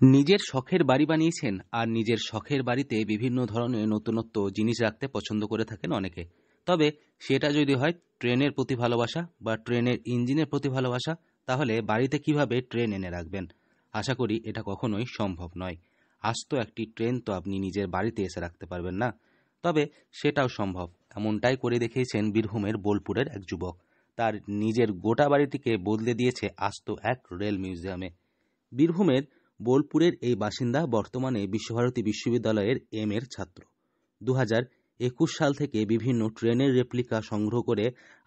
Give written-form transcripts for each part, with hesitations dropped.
নিজের শখের বাড়ি বানিয়েছেন আর নিজের শখের বাড়িতে বিভিন্ন ধরনের নতুনত্ব জিনিস রাখতে পছন্দ করে থাকেন অনেকে। তবে সেটা যদি হয় ট্রেনের প্রতি ভালোবাসা বা ট্রেনের ইঞ্জিনের প্রতি ভালোবাসা, তাহলে বাড়িতে কিভাবে ট্রেন এনে রাখবেন? আশা করি এটা কখনোই সম্ভব নয়। আস্ত একটি ট্রেন তো আপনি নিজের বাড়িতে এসে রাখতে পারবেন না। তবে সেটাও সম্ভব। এমনটাই করে দেখিয়েছেন বীরভূমের বোলপুরের এক যুবক। তার নিজের গোটা বাড়িটিকে বদলে দিয়েছে আস্ত এক রেল মিউজিয়ামে। বীরভূমের বোলপুরের এই বাসিন্দা বর্তমানে বিশ্বভারতী বিশ্ববিদ্যালয়ের এর ছাত্র। 2021 সাল থেকে বিভিন্ন ট্রেনের রেপ্লিকা সংগ্রহ করে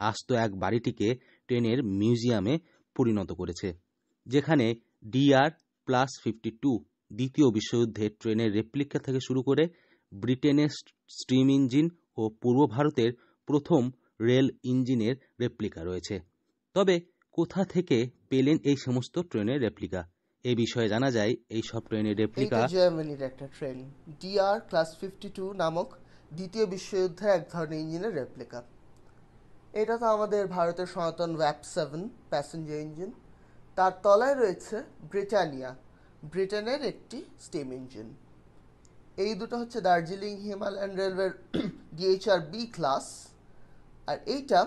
আস্ত এক বাড়িটিকে ট্রেনের মিউজিয়ামে পরিণত করেছে, যেখানে DR+52 দ্বিতীয় বিশ্বযুদ্ধের ট্রেনের রেপ্লিকা থেকে শুরু করে ব্রিটেনের স্টিম ইঞ্জিন ও পূর্ব ভারতের প্রথম রেল ইঞ্জিনের রেপ্লিকা রয়েছে। তবে কোথা থেকে পেলেন এই সমস্ত ট্রেনের রেপ্লিকা? এ বিষয়ে জানা যায় এই সব ট্রেনের রেপ্লিকা এইটা জার্মানির একটা ট্রেন, DR+52 নামক দ্বিতীয় বিশ্বযুদ্ধের এক ধরনের ইঞ্জিনের রেপ্লিকা। এটা তো আমাদের ভারতের সনাতন VAP-7 প্যাসেঞ্জার ইঞ্জিন। তার তলায় রয়েছে ব্রিটানিয়া, ব্রিটেনের একটি স্টিম ইঞ্জিন। এই দুটো হচ্ছে দার্জিলিং হিমালয়ান রেলওয়ের DHR-B ক্লাস। আর এইটা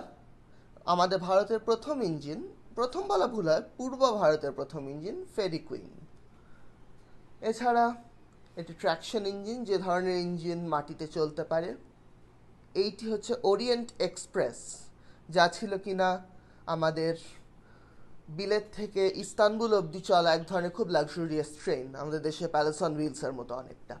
আমাদের ভারতের প্রথম ইঞ্জিন, প্রথম বলা ভুল হয়, পূর্ব ভারতের প্রথম ইঞ্জিন ফেরি কুইন। এছাড়া এটি ট্র্যাকশন ইঞ্জিন, যে ধরনের ইঞ্জিন মাটিতে চলতে পারে। এইটি হচ্ছে ওরিয়েন্ট এক্সপ্রেস, যা ছিল কিনা আমাদের বিলেত থেকে ইস্তানবুল অবধি চলা এক ধরনের খুব লাক্সুরিয়াস ট্রেন, আমাদের দেশে প্যালেসন হুইলসের মতো অনেকটা।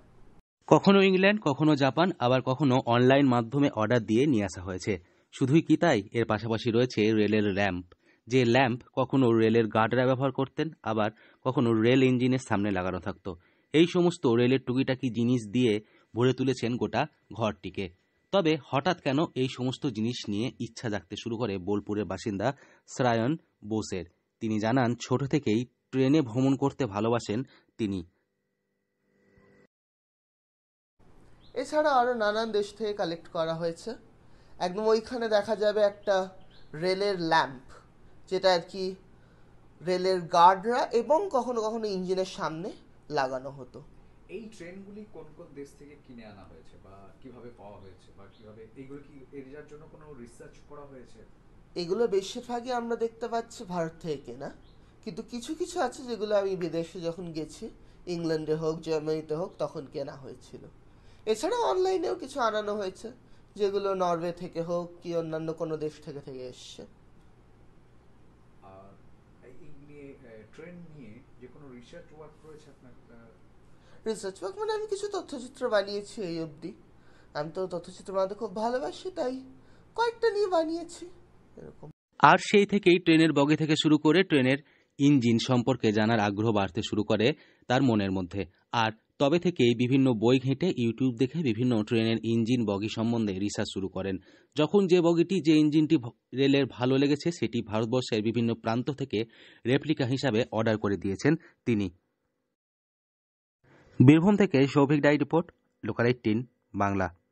কখনো ইংল্যান্ড, কখনো জাপান, আবার কখনো অনলাইন মাধ্যমে অর্ডার দিয়ে নিয়ে আসা হয়েছে। শুধুই কি তাই, এর পাশাপাশি রয়েছে রেলের ল্যাম্প। যে ল্যাম্প কখনো রেলের গার্ডরা ব্যবহার করতেন, আবার কখনো রেল ইঞ্জিনের সামনে লাগানো থাকতো। এই সমস্ত রেলের টুকিটাকি জিনিস দিয়ে ভরে তুলেছেন গোটা ঘরটিকে। তবে হঠাৎ কেন এই সমস্ত জিনিস নিয়ে ইচ্ছা জাগতে শুরু করে বোলপুরের বাসিন্দা শ্রায়ন বোসের? তিনি জানান, ছোট থেকেই ট্রেনে ভ্রমণ করতে ভালোবাসেন তিনি। এছাড়া আরও নানান দেশ থেকে কালেক্ট করা হয়েছে। একদম ওইখানে দেখা যাবে একটা রেলের ল্যাম্প, যেটা আর কি রেলের গার্ডরা এবং কখনো কখনো ইঞ্জিনের সামনে লাগানো হতো। এই ট্রেনগুলি কোন কোন দেশ থেকে কিনে আনা হয়েছে বা কিভাবে পাওয়া হয়েছে বা কিভাবে এইগুলো কি এর জন্য কোনো রিসার্চ করা হয়েছে? এগুলো বেশিরভাগই আমরা দেখতে পাচ্ছি ভারত থেকে কেনা, কিন্তু কিছু কিছু আছে যেগুলো আমি বিদেশে যখন গেছি, ইংল্যান্ডে হোক জার্মানিতে হোক, তখন কেনা হয়েছিল। এছাড়া অনলাইনেও কিছু আনানো হয়েছে, যেগুলো নরওয়ে থেকে হোক কি অন্যান্য কোনো দেশ থেকে থেকে এসছে। আর এই নিয়ে ট্রেন নিয়ে যে কোনো রিসার্চ ওয়ার্ক রয়েছে আপনার? রিসার্চ ওয়ার্ক মানে আমি কিছু তথ্যচিত্র বানিয়েছি এই অবধি। আমি তো তথ্যচিত্র বানাতে খুব ভালোবাসি, তাই কয়েকটা নিয়ে বানিয়েছি এরকম। আর সেই থেকেই ট্রেনের বগি থেকে শুরু করে ট্রেনের ইঞ্জিন সম্পর্কে জানার আগ্রহ বাড়তে শুরু করে তার মনের মধ্যে। আর তবে থেকেই বিভিন্ন বই ঘেঁটে, ইউটিউব দেখে বিভিন্ন ট্রেনের ইঞ্জিন বগি সম্বন্ধে রিসার্চ শুরু করেন। যখন যে বগিটি, যে ইঞ্জিনটি রেলের ভালো লেগেছে, সেটি ভারতবর্ষের বিভিন্ন প্রান্ত থেকে রেপ্লিকা হিসাবে অর্ডার করে দিয়েছেন তিনি। বীরভূম থেকে Souvik die report, local 18 Bangla.